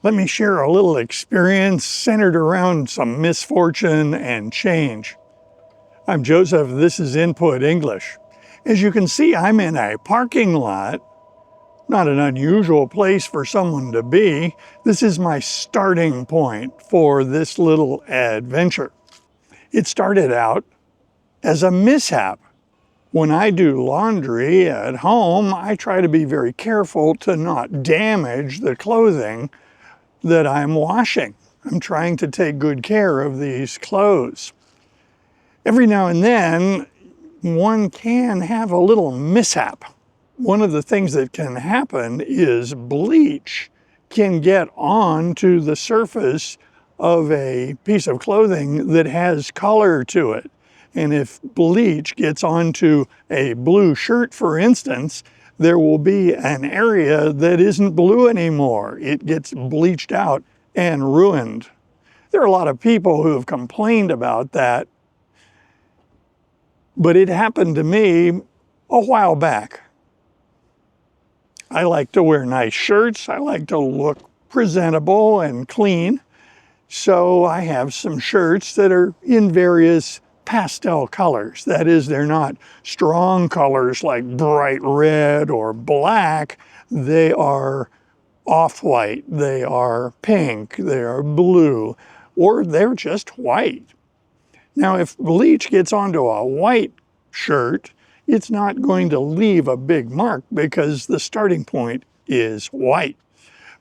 Let me share a little experience centered around some misfortune and change. I'm Joseph, this is Input English. As you can see, I'm in a parking lot. Not an unusual place for someone to be. This is my starting point for this little adventure. It started out as a mishap. When I do laundry at home, I try to be very careful to not damage the clothing that I'm washing. I'm trying to take good care of these clothes. Every now and then, one can have a little mishap. One of the things that can happen is bleach can get onto the surface of a piece of clothing that has color to it. And if bleach gets onto a blue shirt, for instance, there will be an area that isn't blue anymore. It gets bleached out and ruined. There are a lot of people who have complained about that, but it happened to me a while back. I like to wear nice shirts. I like to look presentable and clean. So I have some shirts that are in various pastel colors. That is, they're not strong colors like bright red or black. They are off-white, they are pink, they are blue, or they're just white. Now, if bleach gets onto a white shirt, it's not going to leave a big mark because the starting point is white.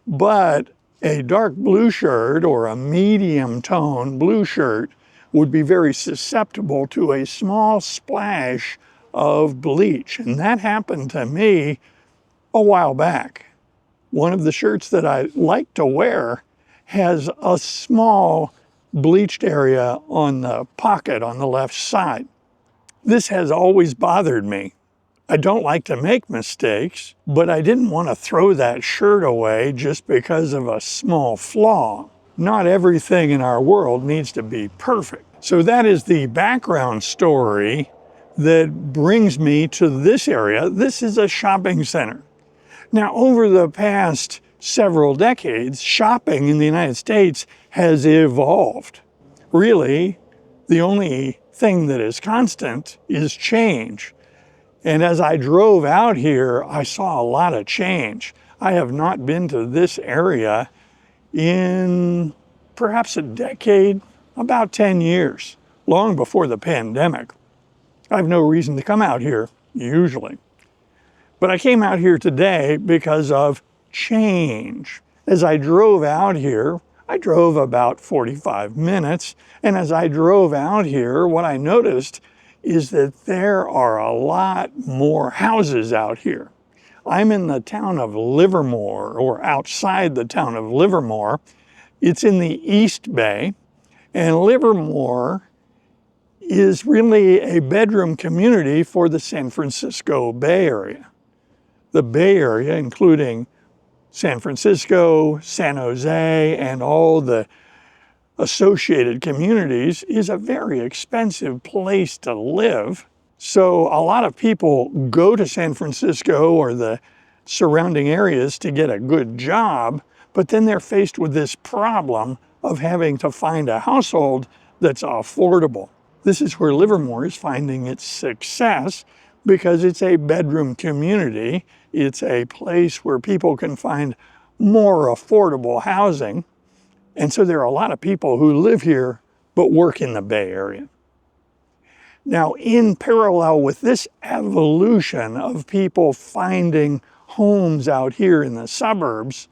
But a dark blue shirt or a medium tone blue shirt would be very susceptible to a small splash of bleach. And that happened to me a while back. One of the shirts that I like to wear has a small bleached area on the pocket on the left side. This has always bothered me. I don't like to make mistakes, but I didn't want to throw that shirt away just because of a small flaw. Not everything in our world needs to be perfect. So that is the background story that brings me to this area. This is a shopping center. Now, over the past several decades, shopping in the United States has evolved. Really, the only thing that is constant is change. And as I drove out here, I saw a lot of change. I have not been to this area in perhaps a decade, about 10 years, long before the pandemic. I have no reason to come out here, usually. But I came out here today because of change. As I drove out here, I drove about 45 minutes, and as I drove out here, what I noticed is that there are a lot more houses out here. I'm in the town of Livermore, or outside the town of Livermore. It's in the East Bay, and Livermore is really a bedroom community for the San Francisco Bay Area. The Bay Area, including San Francisco, San Jose, and all the associated communities, is a very expensive place to live. So a lot of people go to San Francisco or the surrounding areas to get a good job, but then they're faced with this problem of having to find a household that's affordable. This is where Livermore is finding its success because it's a bedroom community. It's a place where people can find more affordable housing. And so there are a lot of people who live here but work in the Bay Area. Now, in parallel with this evolution of people finding homes out here in the suburbs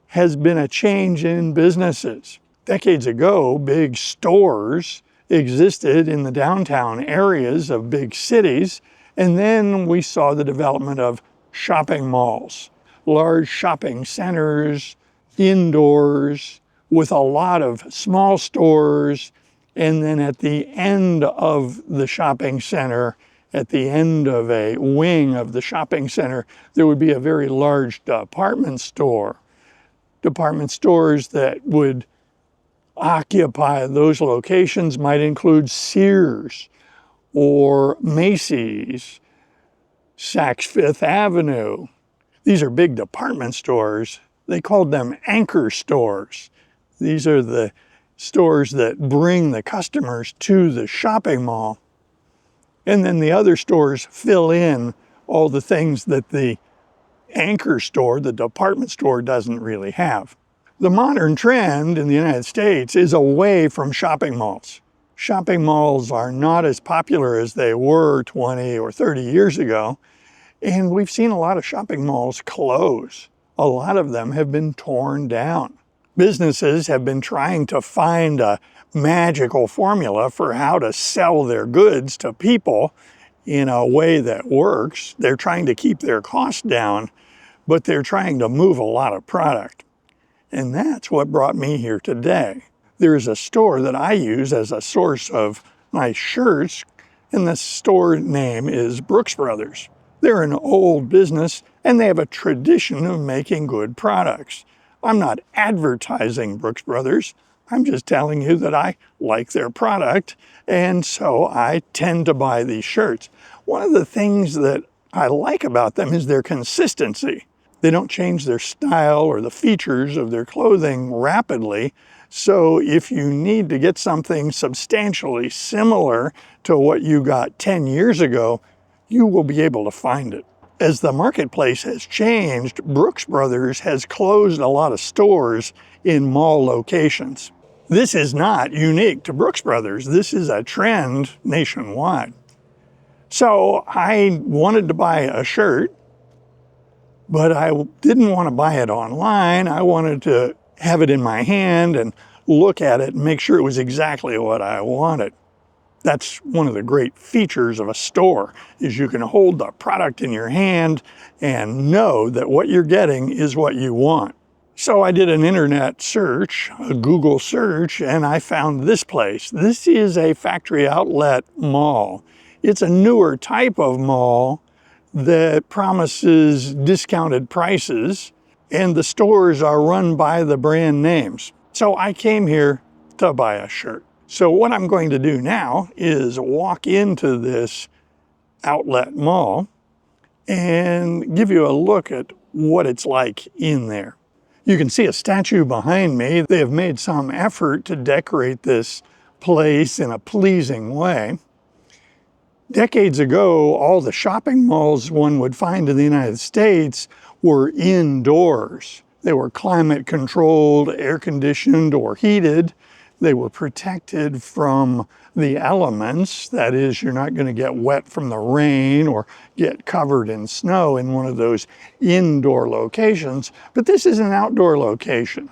has been a change in businesses. Decades ago, big stores existed in the downtown areas of big cities, and then we saw the development of shopping malls, large shopping centers, indoors, with a lot of small stores, and then at the end of the shopping center, at the end of a wing of the shopping center, there would be a very large department store. Department stores that would occupy those locations might include Sears or Macy's, Saks Fifth Avenue. These are big department stores They called them anchor stores. These are the stores that bring the customers to the shopping mall. And then the other stores fill in all the things that the anchor store, the department store, doesn't really have. The modern trend in the United States is away from shopping malls. Shopping malls are not as popular as they were 20 or 30 years ago, and we've seen a lot of shopping malls close. A lot of them have been torn down. Businesses have been trying to find a magical formula for how to sell their goods to people in a way that works. They're trying to keep their costs down, but they're trying to move a lot of product. And that's what brought me here today. There's a store that I use as a source of my shirts, and the store name is Brooks Brothers. They're an old business, and they have a tradition of making good products. I'm not advertising Brooks Brothers. I'm just telling you that I like their product, and so I tend to buy these shirts. One of the things that I like about them is their consistency. They don't change their style or the features of their clothing rapidly. So if you need to get something substantially similar to what you got 10 years ago, you will be able to find it. As the marketplace has changed, Brooks Brothers has closed a lot of stores in mall locations. This is not unique to Brooks Brothers. This is a trend nationwide. So I wanted to buy a shirt, but I didn't want to buy it online. I wanted to have it in my hand and look at it and make sure it was exactly what I wanted. That's one of the great features of a store, is you can hold the product in your hand and know that what you're getting is what you want. So I did an internet search, a Google search, and I found this place. This is a factory outlet mall. It's a newer type of mall that promises discounted prices, and the stores are run by the brand names. So I came here to buy a shirt. So what I'm going to do now is walk into this outlet mall and give you a look at what it's like in there. You can see a statue behind me. They have made some effort to decorate this place in a pleasing way. Decades ago, all the shopping malls one would find in the United States were indoors. They were climate controlled, air conditioned, or heated. They were protected from the elements. That is, you're not going to get wet from the rain or get covered in snow in one of those indoor locations. But this is an outdoor location.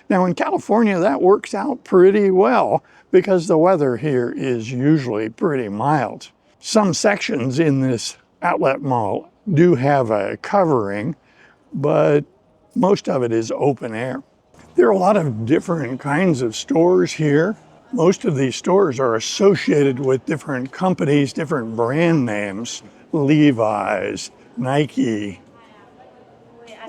Now in California, that works out pretty well because the weather here is usually pretty mild. Some sections in this outlet mall do have a covering, but most of it is open air. There are a lot of different kinds of stores here. Most of these stores are associated with different companies, different brand names, Levi's, Nike,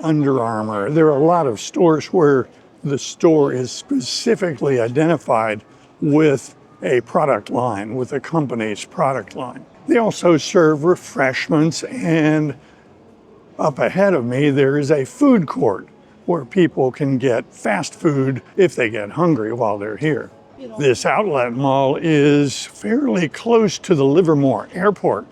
Under Armour. There are a lot of stores where the store is specifically identified with a product line, with a company's product line. They also serve refreshments, and up ahead of me there is a food court where people can get fast food if they get hungry while they're here. This outlet mall is fairly close to the Livermore Airport.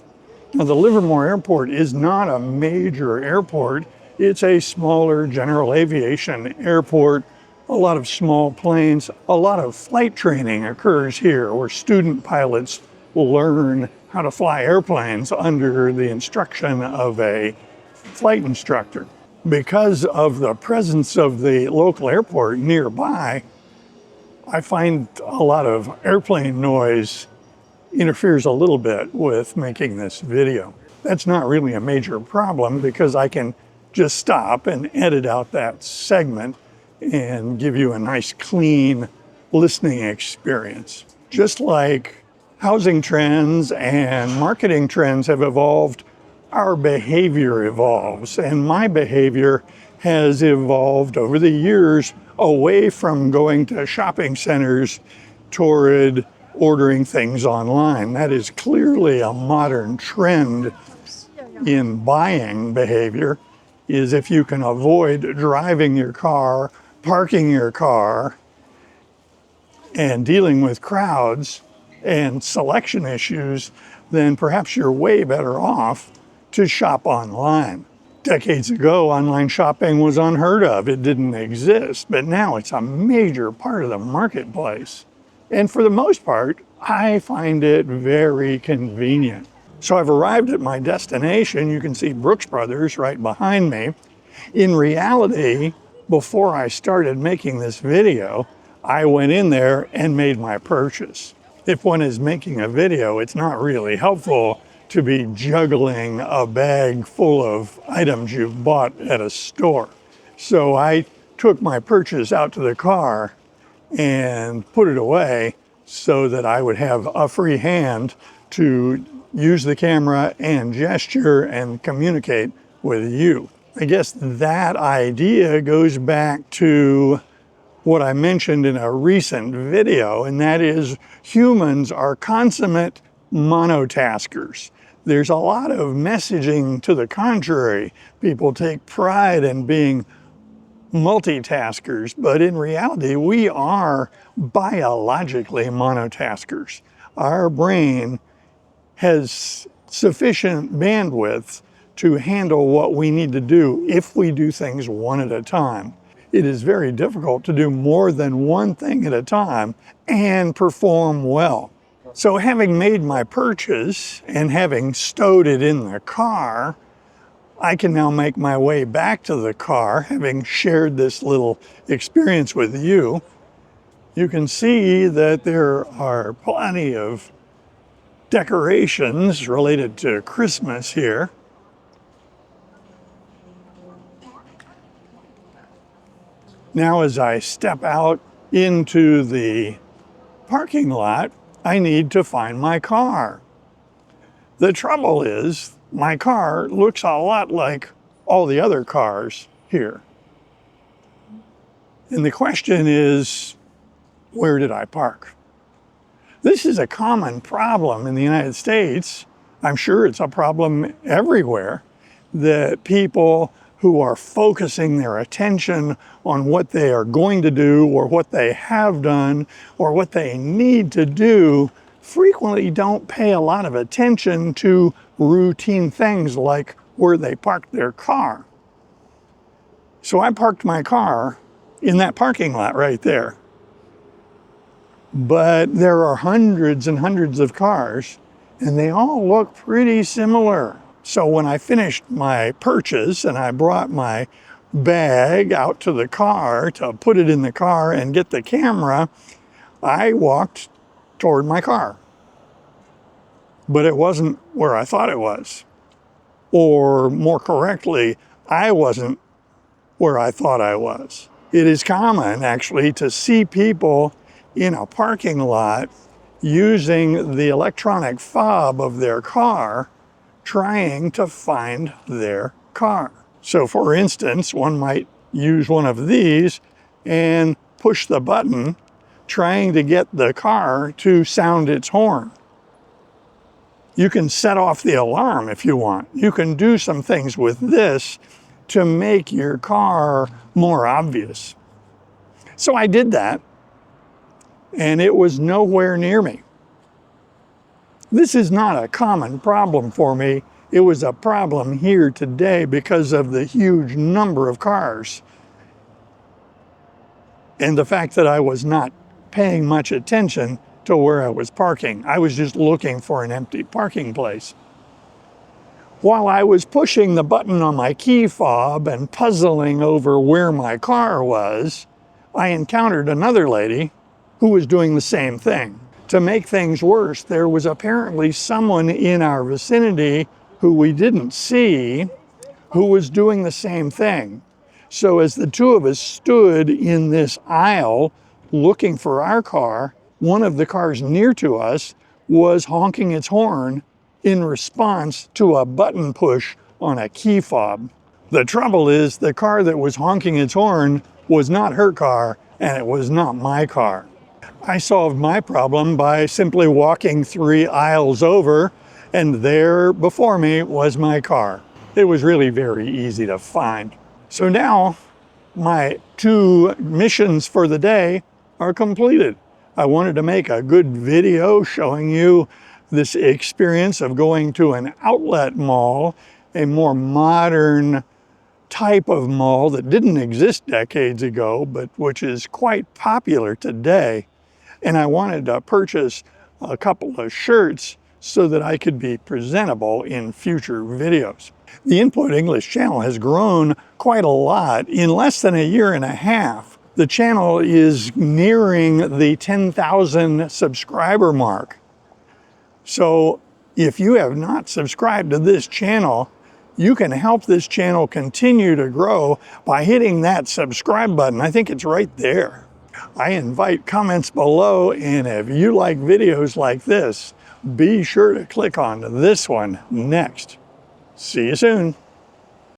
Now, the Livermore Airport is not a major airport. It's a smaller general aviation airport. A lot of small planes, a lot of flight training occurs here where student pilots will learn how to fly airplanes under the instruction of a flight instructor. Because of the presence of the local airport nearby, I find a lot of airplane noise interferes a little bit with making this video. That's not really a major problem because I can just stop and edit out that segment and give you a nice clean listening experience. Just like housing trends and marketing trends have evolved, our behavior evolves, and my behavior has evolved over the years away from going to shopping centers toward ordering things online. That is clearly a modern trend in buying behavior, is if you can avoid driving your car, parking your car, and dealing with crowds and selection issues, then perhaps you're way better off to shop online. Decades ago, online shopping was unheard of. It didn't exist, but now it's a major part of the marketplace. And for the most part, I find it very convenient. So I've arrived at my destination. You can see Brooks Brothers right behind me. In reality, before I started making this video, I went in there and made my purchase. If one is making a video, it's not really helpful to be juggling a bag full of items you've bought at a store. So I took my purchase out to the car and put it away so that I would have a free hand to use the camera and gesture and communicate with you. I guess that idea goes back to what I mentioned in a recent video, and that is humans are consummate monotaskers. There's a lot of messaging to the contrary. People take pride in being multitaskers, but in reality, we are biologically monotaskers. Our brain has sufficient bandwidth to handle what we need to do if we do things one at a time. It is very difficult to do more than one thing at a time and perform well. So having made my purchase and having stowed it in the car, I can now make my way back to the car, having shared this little experience with you. You can see that there are plenty of decorations related to Christmas here. Now, as I step out into the parking lot, I need to find my car. The trouble is, my car looks a lot like all the other cars here. And the question is, where did I park? This is a common problem in the United States. I'm sure it's a problem everywhere, that people who are focusing their attention on what they are going to do or what they have done or what they need to do frequently don't pay a lot of attention to routine things like where they parked their car. So I parked my car in that parking lot right there. But there are hundreds and hundreds of cars, and they all look pretty similar. So when I finished my purchase and I brought my bag out to the car to put it in the car and get the camera, I walked toward my car. But it wasn't where I thought it was. Or more correctly, I wasn't where I thought I was. It is common, actually, to see people in a parking lot using the electronic fob of their car trying to find their car. So for instance, one might use one of these and push the button trying to get the car to sound its horn. You can set off the alarm if you want. You can do some things with this to make your car more obvious. So I did that, and it was nowhere near me. This is not a common problem for me. It was a problem here today because of the huge number of cars and the fact that I was not paying much attention to where I was parking. I was just looking for an empty parking place. While I was pushing the button on my key fob and puzzling over where my car was, I encountered another lady who was doing the same thing. To make things worse, there was apparently someone in our vicinity who we didn't see who was doing the same thing. So as the two of us stood in this aisle looking for our car, one of the cars near to us was honking its horn in response to a button push on a key fob. The trouble is, the car that was honking its horn was not her car, and it was not my car. I solved my problem by simply walking 3 aisles over, and there before me was my car. It was really very easy to find. So now my 2 missions for the day are completed. I wanted to make a good video showing you this experience of going to an outlet mall, a more modern type of mall that didn't exist decades ago, but which is quite popular today. And I wanted to purchase a couple of shirts so that I could be presentable in future videos. The Input English channel has grown quite a lot in less than a year and a half. The channel is nearing the 10,000 subscriber mark. So if you have not subscribed to this channel, you can help this channel continue to grow by hitting that subscribe button. I think it's right there. I invite comments below, and if you like videos like this, be sure to click on this one next. See you soon.